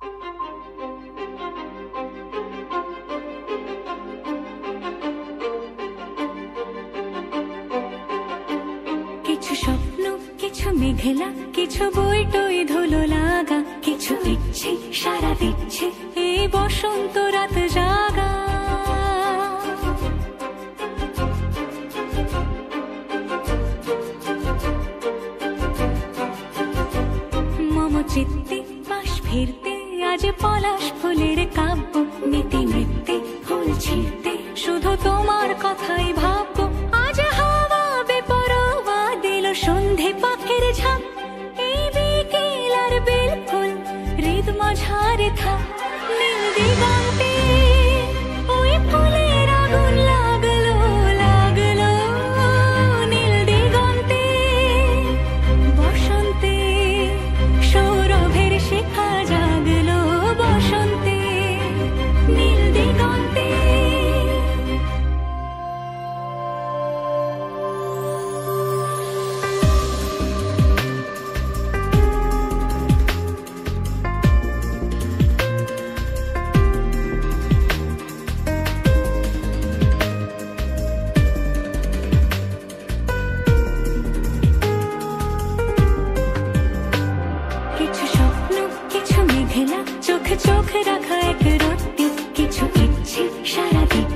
কিছু স্বপ্ন, কিছু মেঘলা, কিছু বই টই ধুলো লাগা, কিছু ইচ্ছে সারা দিচ্ছে এই বসন্ত রাত জাগা। মম চিত্তে পাশ ফিরতে আজ পলাশ ফুলের কাব্য, নীতি নৃত্যে ফুল ছিঁড়তে শুধু তোমার কথাই ভাববো। আজ হাওয়া বেপরোয়া দিল সন্ধে পাখির ঝাঁক, এই বিকেল আর বেল ফুল হৃদ মাঝারে থাক। নীল দিগন্তে ওই ফুলের আগুন লাগলো লাগলো, নীল দিগন্তে বসন্তে সৌরভের শিখা জাগলো, বসন্তে নীল দিগন্তে। কিছু স্বপ্ন, কিছু মেঘলা, চোখ চোখ রাখা এক রত্তি, কিছু ইচ্ছে সারা দিন